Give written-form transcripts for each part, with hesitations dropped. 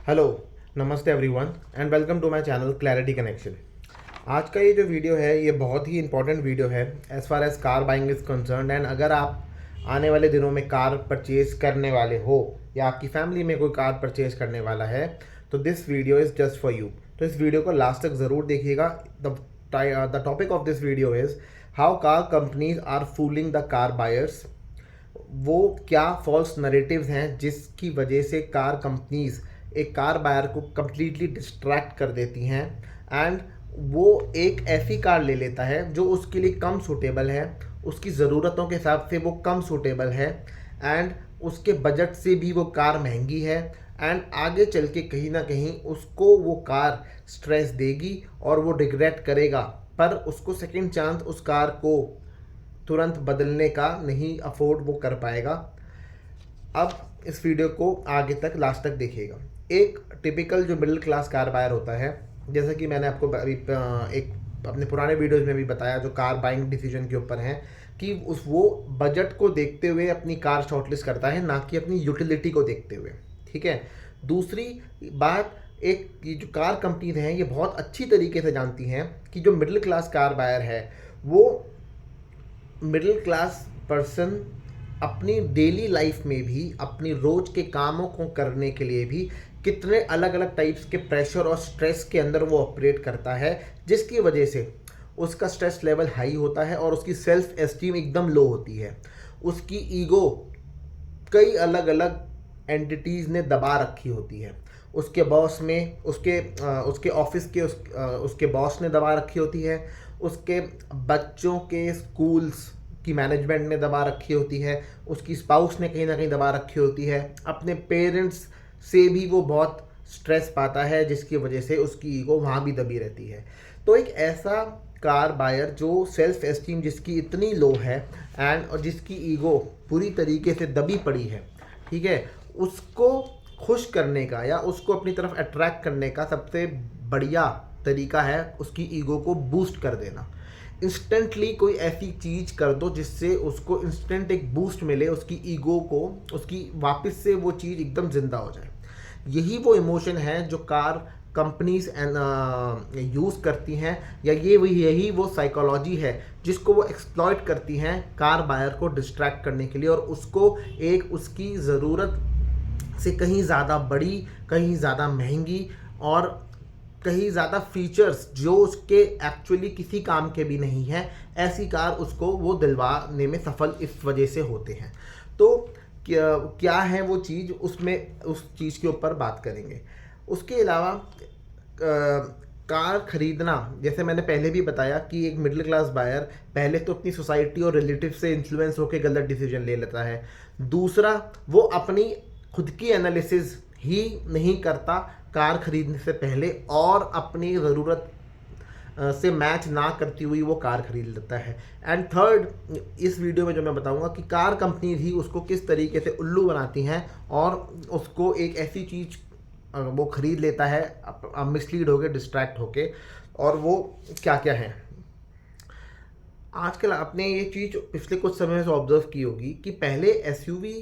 Hello, नमस्ते everyone and welcome to my channel clarity connection. आज का ये जो वीडियो है ये बहुत ही इंपॉर्टेंट वीडियो है as far as car buying is concern. And अगर आप आने वाले दिनों में कार परचेज करने वाले हो या आपकी फैमिली में कोई कार परचेज करने वाला है तो this video is just for you. तो इस वीडियो को लास्ट तक ज़रूर देखिएगा। The topic of this video is how car companies are fooling the car buyers. वो क्या फॉल्स नरेटिव्स हैं जिसकी वजह से कार कंपनीज एक कार बायर को कम्प्लीटली डिस्ट्रैक्ट कर देती हैं एंड वो एक ऐसी कार ले लेता है जो उसके लिए कम सूटेबल है, उसकी ज़रूरतों के हिसाब से वो कम सूटेबल है एंड उसके बजट से भी वो कार महंगी है एंड आगे चल के कहीं ना कहीं उसको वो कार स्ट्रेस देगी और वो रिग्रेट करेगा, पर उसको सेकंड चांस उस कार को तुरंत बदलने का नहीं अफोर्ड वो कर पाएगा। अब इस वीडियो को आगे तक लास्ट तक देखिएगा। एक टिपिकल जो मिडिल क्लास कार बायर होता है, जैसा कि मैंने आपको अभी एक अपने पुराने वीडियोज़ में भी बताया जो कार बाइंग डिसीजन के ऊपर हैं, कि वो बजट को देखते हुए अपनी कार शॉर्टलिस्ट करता है, ना कि अपनी यूटिलिटी को देखते हुए। ठीक है। दूसरी बात, एक ये जो कार कंपनीज हैं ये बहुत अच्छी तरीके से जानती हैं कि जो मिडिल क्लास कार बायर है वो मिडिल क्लास पर्सन अपनी डेली लाइफ में भी अपनी रोज के कामों को करने के लिए भी कितने अलग अलग टाइप्स के प्रेशर और स्ट्रेस के अंदर वो ऑपरेट करता है, जिसकी वजह से उसका स्ट्रेस लेवल हाई होता है और उसकी सेल्फ एस्टीम एकदम लो होती है। उसकी ईगो कई अलग अलग एंटिटीज़ ने दबा रखी होती है। उसके बॉस में उसके ऑफिस के उसके बॉस ने दबा रखी होती है, उसके बच्चों के स्कूल्स की मैनेजमेंट ने दबा रखी होती है, उसकी स्पाउस ने कहीं ना कहीं दबा रखी होती है, अपने पेरेंट्स से भी वो बहुत स्ट्रेस पाता है जिसकी वजह से उसकी ईगो वहाँ भी दबी रहती है। तो एक ऐसा कार बायर जो सेल्फ एस्टीम जिसकी इतनी लो है एंड और जिसकी ईगो पूरी तरीके से दबी पड़ी है, ठीक है, उसको खुश करने का या उसको अपनी तरफ अट्रैक्ट करने का सबसे बढ़िया तरीका है उसकी ईगो को बूस्ट कर देना। इंस्टेंटली कोई ऐसी चीज़ कर दो जिससे उसको इंस्टेंट एक बूस्ट मिले, उसकी ईगो को उसकी वापस से वो चीज़ एकदम ज़िंदा हो जाए। यही वो इमोशन है जो कार कंपनीज यूज़ करती हैं, या यही वो साइकोलॉजी है जिसको वो एक्सप्लॉइट करती हैं कार बायर को डिस्ट्रैक्ट करने के लिए और उसको एक उसकी ज़रूरत से कहीं ज़्यादा बड़ी, कहीं ज़्यादा महंगी और कहीं ज़्यादा फीचर्स जो उसके एक्चुअली किसी काम के भी नहीं है, ऐसी कार उसको वो दिलवाने में सफल इस वजह से होते हैं। तो क्या है वो चीज़, उसमें उस चीज़ के ऊपर बात करेंगे। उसके अलावा कार खरीदना, जैसे मैंने पहले भी बताया कि एक मिडिल क्लास बायर पहले तो अपनी सोसाइटी और रिलेटिव से इन्फ्लुएंस होकर गलत डिसीजन ले लेता है। दूसरा, वो अपनी खुद की एनालिसिस ही नहीं करता कार खरीदने से पहले और अपनी ज़रूरत से मैच ना करती हुई वो कार खरीद लेता है। एंड थर्ड, इस वीडियो में जो मैं बताऊंगा कि कार कंपनीज ही उसको किस तरीके से उल्लू बनाती हैं और उसको एक ऐसी चीज़ वो खरीद लेता है मिसलीड होके, डिस्ट्रैक्ट होके, और वो क्या क्या है। आजकल आपने ये चीज़ पिछले कुछ समय से ऑब्जर्व की होगी कि पहले एसयूवी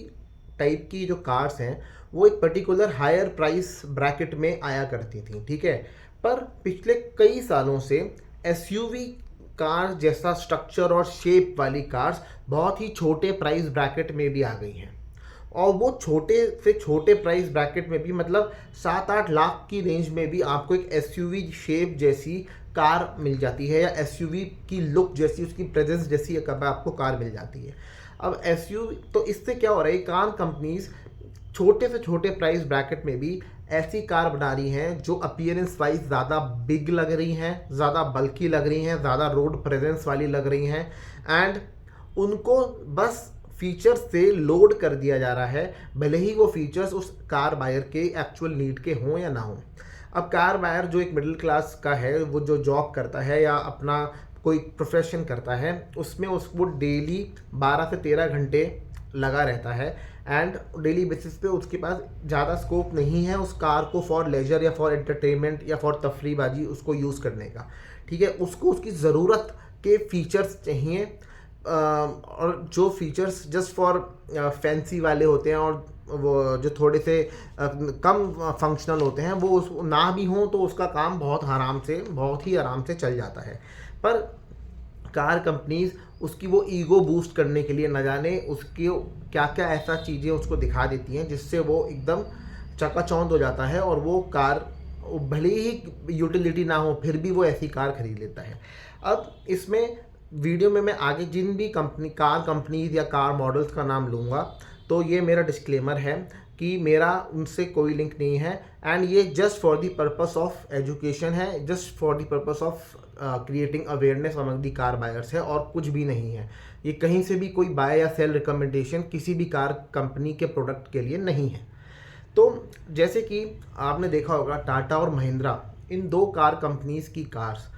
टाइप की जो कार्स हैं वो एक पर्टिकुलर हायर प्राइस ब्रैकेट में आया करती थी, ठीक है। पर पिछले कई सालों से एसयूवी कार जैसा स्ट्रक्चर और शेप वाली कार्स बहुत ही छोटे प्राइस ब्रैकेट में भी आ गई हैं, और वो छोटे से छोटे प्राइस ब्रैकेट में भी मतलब 7-8 लाख की रेंज में भी आपको एक एसयूवी शेप जैसी कार मिल जाती है, या एसयूवी की लुक जैसी, उसकी प्रेजेंस जैसी आपको कार मिल जाती है। अब एसयूवी, तो इससे क्या हो रहा है, कार कंपनीज छोटे से छोटे प्राइस ब्रैकेट में भी ऐसी कार बना रही हैं जो अपीयरेंस वाइज ज़्यादा बिग लग रही हैं, ज़्यादा बल्की लग रही हैं, ज़्यादा रोड प्रेजेंस वाली लग रही हैं, एंड उनको बस फीचर्स से लोड कर दिया जा रहा है, भले ही वो फीचर्स उस कार बायर के एक्चुअल नीड के हों या ना हों। अब कार बायर जो एक मिडिल क्लास का है, वो जो जॉब करता है या अपना कोई प्रोफेशन करता है, उसमें वो डेली 12 से 13 घंटे लगा रहता है एंड डेली बेसिस पे उसके पास ज़्यादा स्कोप नहीं है उस कार को फॉर लेजर या फॉर एंटरटेनमेंट या फॉर तफरीबाजी उसको यूज़ करने का, ठीक है। उसको उसकी ज़रूरत के फीचर्स चाहिए और जो फीचर्स जस्ट फॉर फैंसी वाले होते हैं और वो जो थोड़े से कम फंक्शनल होते हैं वो उस ना भी हों तो उसका काम बहुत ही आराम से चल जाता है। पर कार कंपनीज उसकी वो ईगो बूस्ट करने के लिए न जाने उसकी क्या क्या ऐसा चीज़ें उसको दिखा देती हैं जिससे वो एकदम चकाचौंध हो जाता है और वो कार भले ही यूटिलिटी ना हो फिर भी वो ऐसी कार खरीद लेता है। अब इसमें वीडियो में मैं आगे जिन भी कार कंपनीज या कार मॉडल्स का नाम लूँगा तो ये मेरा डिस्क्लेमर है कि मेरा उनसे कोई लिंक नहीं है एंड ये just for the purpose of education है, just for the purpose of creating awareness among the car buyers है और कुछ भी नहीं है। ये कहीं से भी कोई बाय या सेल रिकमेंडेशन किसी भी कार कंपनी के प्रोडक्ट के लिए नहीं है। तो जैसे कि आपने देखा होगा टाटा और महिंद्रा, इन दो कार कंपनीज की कार्स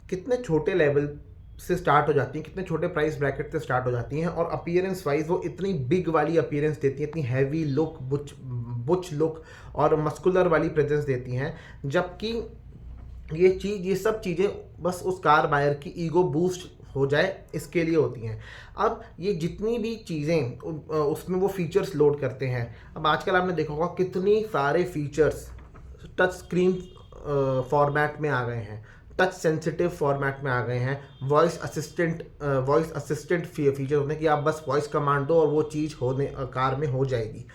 कितने छोटे लेवल से स्टार्ट हो जाती हैं, कितने छोटे प्राइस ब्रैकेट से स्टार्ट हो जाती हैं और अपीयरेंस वाइज वो इतनी बिग वाली अपीयरेंस देती हैं, इतनी हैवी लुक, बुच लुक और मस्कुलर वाली प्रेजेंस देती हैं, जबकि ये सब चीज़ें बस उस कार बायर की ईगो बूस्ट हो जाए इसके लिए होती हैं। अब ये जितनी भी चीज़ें उसमें वो फीचर्स लोड करते हैं, अब आजकल आपने देखा होगा कितनी सारे फीचर्स टच स्क्रीन फॉर्मेट में आ गए हैं, टच सेंसिटिव फॉर्मेट में आ गए हैं, वॉइस असिस्टेंट फीचर होते हैं कि आप बस वॉइस कमांड दो और वो चीज़ कार में हो जाएगी।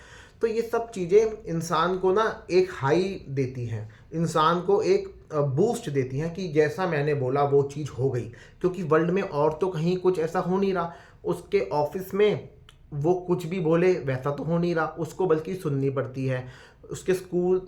तो ये सब चीज़ें इंसान को ना एक हाई देती हैं, इंसान को एक बूस्ट देती हैं कि जैसा मैंने बोला वो चीज़ हो गई, क्योंकि वर्ल्ड में और तो कहीं कुछ ऐसा हो नहीं रहा। उसके ऑफिस में वो कुछ भी बोले वैसा तो हो नहीं रहा, उसको बल्कि सुननी पड़ती है। उसके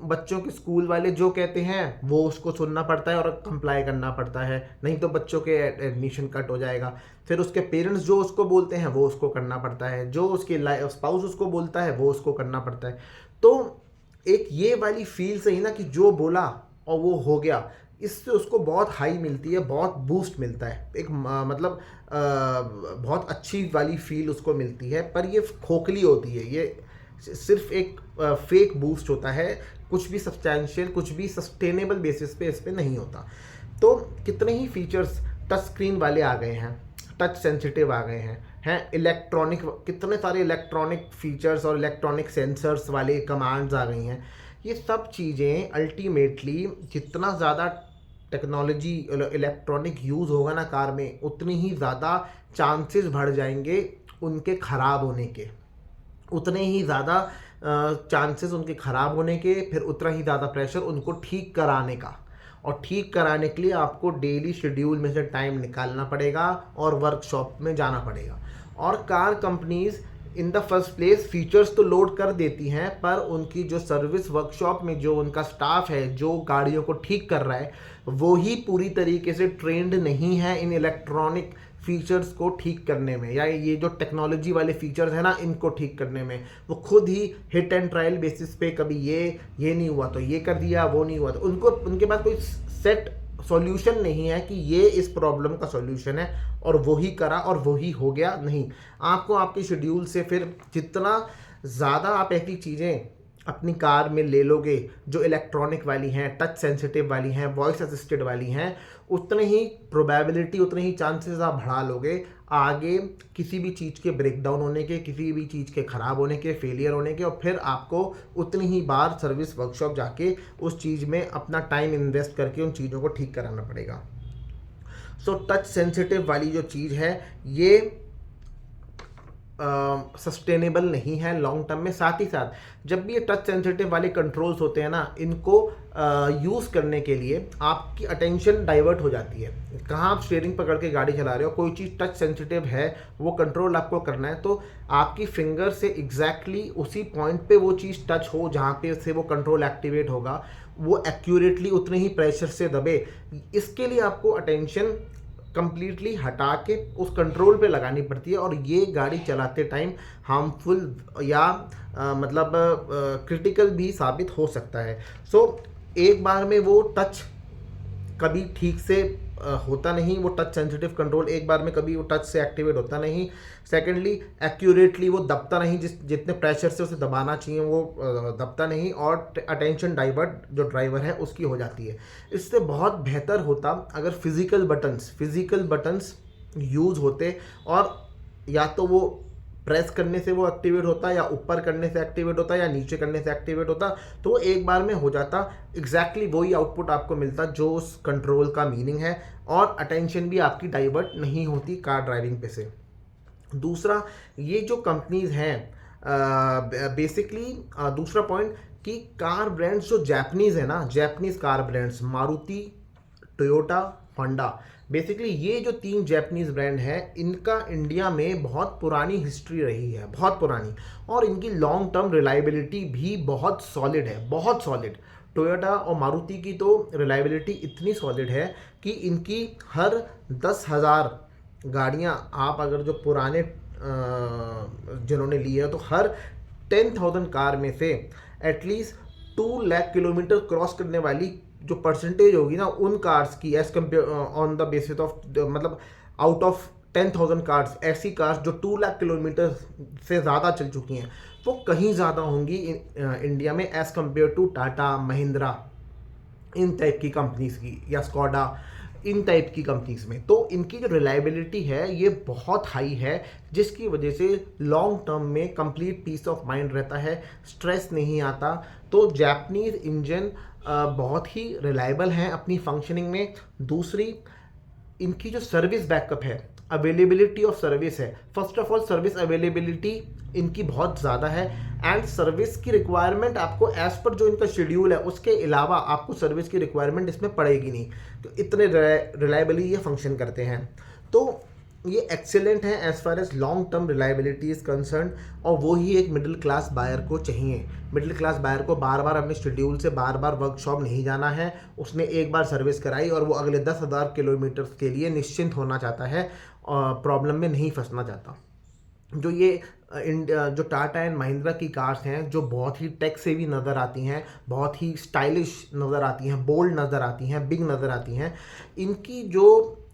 बच्चों के स्कूल वाले जो कहते हैं वो उसको सुनना पड़ता है और कंप्लाई करना पड़ता है, नहीं तो बच्चों के एडमिशन कट हो जाएगा। फिर उसके पेरेंट्स जो उसको बोलते हैं वो उसको करना पड़ता है, जो उसके स्पाउस उसको बोलता है वो उसको करना पड़ता है। तो एक ये वाली फील सही ना कि जो बोला और वो हो गया, इससे उसको बहुत हाई मिलती है, बहुत बूस्ट मिलता है, एक मतलब बहुत अच्छी वाली फील उसको मिलती है। पर ये खोखली होती है, ये सिर्फ एक फेक बूस्ट होता है, कुछ भी सब्सटैंशियल, कुछ भी सस्टेनेबल बेसिस पे इस पे नहीं होता। तो कितने ही फीचर्स टच स्क्रीन वाले आ गए हैं, टच सेंसिटिव आ गए हैं इलेक्ट्रॉनिक, कितने सारे इलेक्ट्रॉनिक फीचर्स और इलेक्ट्रॉनिक सेंसर्स वाले कमांड्स आ गई हैं। ये सब चीज़ें अल्टीमेटली जितना ज़्यादा टेक्नोलॉजी इलेक्ट्रॉनिक यूज़ होगा ना कार में, उतनी ही ज़्यादा चांसेस बढ़ जाएंगे उनके ख़राब होने के, उतने ही ज़्यादा चांसेस उनके ख़राब होने के, फिर उतना ही ज़्यादा प्रेशर उनको ठीक कराने का। और ठीक कराने के लिए आपको डेली शेड्यूल में से टाइम निकालना पड़ेगा और वर्कशॉप में जाना पड़ेगा। और car companies in the first place features तो लोड कर देती हैं, पर उनकी जो सर्विस वर्कशॉप में जो उनका स्टाफ है जो गाड़ियों को ठीक कर रहा है, वो ही पूरी तरीके से ट्रेंड नहीं है इन इलेक्ट्रॉनिक फीचर्स को ठीक करने में, या ये जो टेक्नोलॉजी वाले फीचर्स हैं ना इनको ठीक करने में। वो खुद ही हिट एंड ट्रायल बेसिस पे कभी ये नहीं हुआ तो ये कर दिया, वो नहीं हुआ तो उनके पास कोई सेट सॉल्यूशन नहीं है कि ये इस प्रॉब्लम का सॉल्यूशन है और वही करा और वही हो गया। नहीं, आपको आपके शेड्यूल से फिर जितना ज़्यादा आप ऐसी चीज़ें अपनी कार में ले लोगे जो इलेक्ट्रॉनिक वाली हैं, टच सेंसिटिव वाली हैं, वॉइस असिस्टेड वाली हैं, उतने ही प्रोबेबिलिटी, उतने ही चांसेस आप बढ़ा लोगे आगे किसी भी चीज़ के ब्रेकडाउन होने के, किसी भी चीज़ के ख़राब होने के, फेलियर होने के, और फिर आपको उतनी ही बार सर्विस वर्कशॉप जाके उस चीज़ में अपना टाइम इन्वेस्ट करके उन चीज़ों को ठीक कराना पड़ेगा। सो टच सेंसिटिव वाली जो चीज़ है ये सस्टेनेबल नहीं है लॉन्ग टर्म में। साथ ही साथ जब भी ये टच सेंसिटिव वाले कंट्रोल्स होते हैं ना, इनको यूज़ करने के लिए आपकी अटेंशन डाइवर्ट हो जाती है। कहाँ आप स्टीयरिंग पकड़ के गाड़ी चला रहे हो, कोई चीज़ टच सेंसिटिव है, वो कंट्रोल आपको करना है, तो आपकी फिंगर से एग्जैक्टली उसी पॉइंट पे वो चीज़ टच हो जहाँ पे से वो कंट्रोल एक्टिवेट होगा, वो एक्यूरेटली उतने ही प्रेशर से दबे। इसके लिए आपको अटेंशन कंप्लीटली हटा के उस कंट्रोल पे लगानी पड़ती है, और ये गाड़ी चलाते टाइम हार्मफुल या मतलब क्रिटिकल भी साबित हो सकता है। सो एक बार में वो टच कभी ठीक से होता नहीं, वो टच सेंसिटिव कंट्रोल एक बार में कभी वो टच से एक्टिवेट होता नहीं। सेकेंडली एक्यूरेटली वो दबता नहीं, जितने प्रेशर से उसे दबाना चाहिए वो दबता नहीं, और अटेंशन डाइवर्ट जो ड्राइवर है उसकी हो जाती है। इससे बहुत बेहतर होता अगर फिज़िकल बटन्स यूज़ होते, और या तो वो प्रेस करने से वो एक्टिवेट होता, या ऊपर करने से एक्टिवेट होता, या नीचे करने से एक्टिवेट होता, तो वो एक बार में हो जाता। एग्जैक्टली वही आउटपुट आपको मिलता जो उस कंट्रोल का मीनिंग है, और अटेंशन भी आपकी डाइवर्ट नहीं होती कार ड्राइविंग पे से। दूसरा, ये जो कंपनीज हैं बेसिकली दूसरा पॉइंट कि कार ब्रांड्स जो जापानीज़ है ना, Japanese car brands Maruti, Toyota, Honda, basically ये जो 3 जापानीज़ ब्रांड हैं, इनका इंडिया में बहुत पुरानी हिस्ट्री रही है, बहुत पुरानी, और इनकी लॉन्ग टर्म रिलायबिलिटी भी बहुत सॉलिड है, बहुत सॉलिड। टोयोटा और मारुति की तो रिलायबिलिटी इतनी सॉलिड है कि इनकी हर 10,000 गाड़ियाँ आप अगर जो पुराने जिन्होंने लिए हैं, तो हर 10,000 कार में से एटलीस्ट 2 लाख किलोमीटर क्रॉस करने वाली जो परसेंटेज होगी ना उन कार्स की, as compare on the basis of, मतलब आउट ऑफ 10,000 कार्स, ऐसी कार्स जो 2 लाख किलोमीटर से ज़्यादा चल चुकी हैं, वो कहीं ज़्यादा होंगी इंडिया में as compare to Tata, Mahindra, इन टाइप की कंपनीज की, या स्कोडा, इन टाइप की कंपनीज में। तो इनकी जो रिलायबिलिटी है ये बहुत हाई है, जिसकी वजह से लॉन्ग टर्म में कंप्लीट पीस ऑफ माइंड रहता है, स्ट्रेस नहीं आता। तो जापानीज़ इंजन बहुत ही रिलायबल हैं अपनी फंक्शनिंग में। दूसरी, इनकी जो सर्विस बैकअप है, अवेलेबिलिटी ऑफ सर्विस है, first of all service availability इनकी बहुत ज़्यादा है, एंड सर्विस की रिक्वायरमेंट आपको एज़ पर जो इनका शेड्यूल है उसके अलावा आपको सर्विस की रिक्वायरमेंट इसमें पड़ेगी नहीं। तो इतने रिलायबली ये फंक्शन करते हैं। तो ये एक्सेलेंट है as far as long term reliability is concern, और वो ही एक मिडिल क्लास बायर को चाहिए। मिडिल क्लास बायर को बार बार अपने शेड्यूल से बार बार वर्कशॉप नहीं जाना है, उसने एक बार सर्विस कराई और वो अगले 10,000 किलोमीटर के लिए निश्चिंत होना चाहता है, प्रॉब्लम में नहीं फंसना चाहता। जो ये जो टाटा एंड महिंद्रा की कार्स हैं, जो बहुत ही टेक सेवी नज़र आती हैं, बहुत ही स्टाइलिश नज़र आती हैं, बोल्ड नज़र आती हैं, बिग नज़र आती हैं, इनकी जो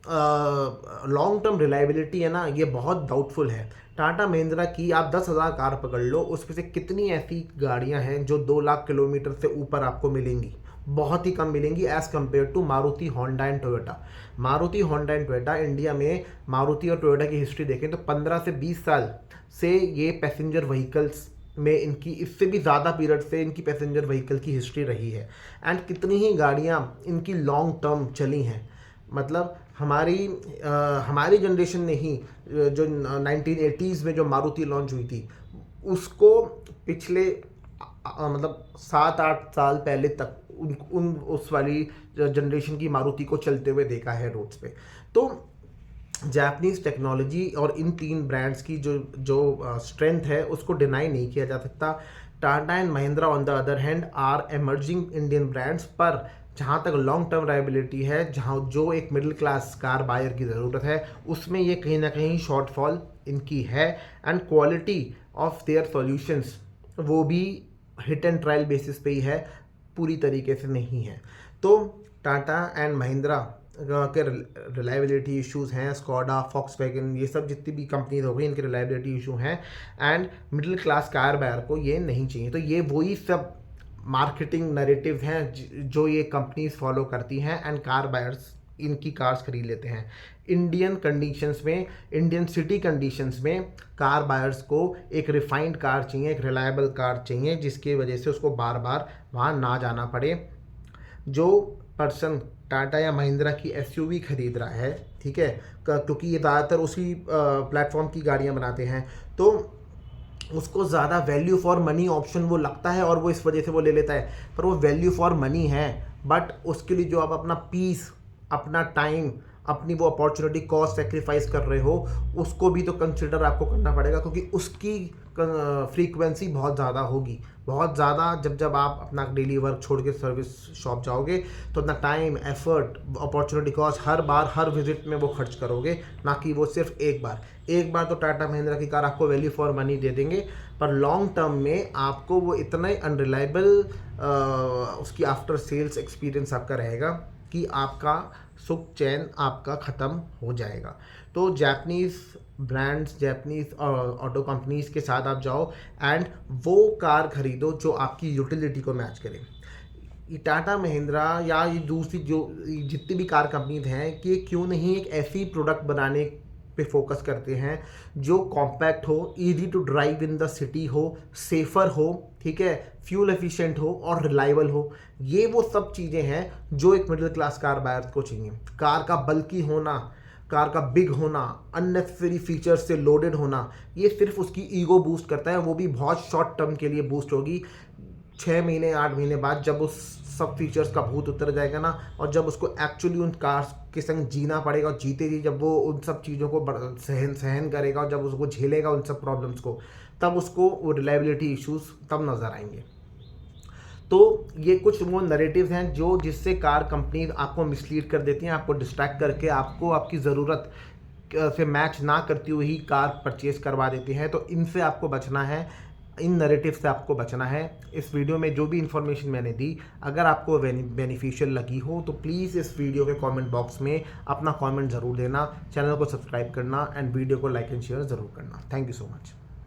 लॉन्ग टर्म रिलायबिलिटी है ना, ये बहुत डाउटफुल है। टाटा महिंद्रा की आप 10,000 कार पकड़ लो, उसमें से कितनी ऐसी गाड़ियां हैं जो 2 लाख किलोमीटर से ऊपर आपको मिलेंगी? बहुत ही कम मिलेंगी as compare to Maruti, Honda and Toyota. Maruti, Honda and Toyota, India में मारुति और टोयोटा की हिस्ट्री देखें तो 15 से 20 साल से ये पैसेंजर व्हीकल्स में इनकी, इससे भी ज़्यादा पीरियड से इनकी पैसेंजर व्हीकल की हिस्ट्री रही है, एंड कितनी ही गाड़ियाँ इनकी लॉन्ग टर्म चली हैं। मतलब हमारी जनरेशन ने ही जो 1980s में जो मारुति लॉन्च हुई थी, उसको पिछले मतलब 7-8 साल पहले तक उस वाली जनरेशन की मारुति को चलते हुए देखा है रोड्स पे। तो जापानीज़ टेक्नोलॉजी और इन 3 ब्रांड्स की जो स्ट्रेंथ है उसको डिनाई नहीं किया जा सकता। Tata and Mahindra on the other hand are emerging Indian brands, पर जहाँ तक लॉन्ग टर्म रायबिलिटी है, जहाँ जो एक मिडिल क्लास कार बायर की ज़रूरत है, उसमें ये कहीं ना कहीं शॉर्टफॉल इनकी है, and quality of their solutions वो भी हिट एंड ट्रायल बेसिस पे ही है, पूरी तरीके से नहीं है। तो टाटा एंड महिंद्रा के रिलायबिलिटी इश्यूज़ हैं, स्कोडा, फॉक्सवैगन, ये सब जितनी भी कंपनीज हो गई, इनके रिलायबिलिटी इशू हैं, and middle class car buyer को ये नहीं चाहिए। तो ये वही सब मार्केटिंग नैरेटिव हैं जो ये कंपनीज फॉलो करती हैं, एंड कार बायर्स इनकी कार्स खरीद लेते हैं। इंडियन कंडीशंस में, इंडियन सिटी कंडीशंस में कार बायर्स को एक रिफाइंड कार चाहिए, एक रिलायबल कार चाहिए, जिसकी वजह से उसको बार बार वहाँ ना जाना पड़े। जो पर्सन टाटा या महिंद्रा की एसयूवी खरीद रहा है, ठीक है, क्योंकि ये ज़्यादातर उसी प्लेटफॉर्म की गाड़ियाँ बनाते हैं, तो उसको ज़्यादा वैल्यू फॉर मनी ऑप्शन वो लगता है और वो इस वजह से वो ले लेता है। पर वो वैल्यू फॉर मनी है, बट उसके लिए जो आप अपना पीस, अपना टाइम, अपनी वो अपॉर्चुनिटी कॉस्ट सेक्रीफाइस कर रहे हो, उसको भी तो कंसिडर आपको करना पड़ेगा, क्योंकि उसकी फ्रीक्वेंसी बहुत ज़्यादा होगी, बहुत ज़्यादा। जब आप अपना डेली वर्क छोड़ के सर्विस शॉप जाओगे तो अपना टाइम, एफर्ट, अपॉर्चुनिटी कॉस्ट हर बार, हर विजिट में वो खर्च करोगे, ना कि वो सिर्फ एक बार। तो टाटा महिंद्रा की कार आपको वैल्यू फॉर मनी दे देंगे, पर लॉन्ग टर्म में आपको वो इतना ही अनरिलायबल उसकी आफ्टर सेल्स एक्सपीरियंस आपका रहेगा कि आपका सुख चैन आपका ख़त्म हो जाएगा। तो Japanese brands, Japanese auto companies के साथ आप जाओ एंड वो कार खरीदो जो आपकी यूटिलिटी को मैच करे। ये टाटा महिंद्रा या ये दूसरी जो जितनी भी कार कंपनीज हैं, कि क्यों नहीं एक ऐसी प्रोडक्ट बनाने पे फोकस करते हैं, जो कॉम्पैक्ट हो, easy to drive in the city हो, सेफ़र हो, ठीक है, फ्यूल एफिशिएंट हो और रिलायबल हो। ये वो सब चीज़ें हैं जो एक मिडिल क्लास कार बायर को चाहिए। कार का बल्की होना, कार का बिग होना, अननेसेसरी फीचर्स से लोडेड होना, ये सिर्फ उसकी ईगो बूस्ट करता है, वो भी बहुत शॉर्ट टर्म के लिए बूस्ट होगी। 6 महीने 8 महीने बाद जब उस सब फीचर्स का भूत उतर जाएगा ना, और जब उसको एक्चुअली उन कार्स के संग जीना पड़ेगा, और जीते जी जब वो उन सब चीज़ों को सहन करेगा और जब उसको झेलेगा उन सब प्रॉब्लम्स को, तब उसको वो रिलायबिलिटी इश्यूज तब नज़र आएंगे। तो ये कुछ वो नैरेटिव्स हैं जो जिससे कार कंपनी आपको मिसलीड कर देती हैं, आपको डिस्ट्रैक्ट करके आपको आपकी ज़रूरत से मैच ना करती हुई ही कार परचेज करवा देती हैं। तो इनसे आपको बचना है, इन नैरेटिव से आपको बचना है। इस वीडियो में जो भी इन्फॉर्मेशन मैंने दी, अगर आपको बेनिफिशियल लगी हो तो प्लीज़ इस वीडियो के कमेंट बॉक्स में अपना कमेंट ज़रूर देना, चैनल को सब्सक्राइब करना एंड वीडियो को लाइक एंड शेयर ज़रूर करना। Thank you so much.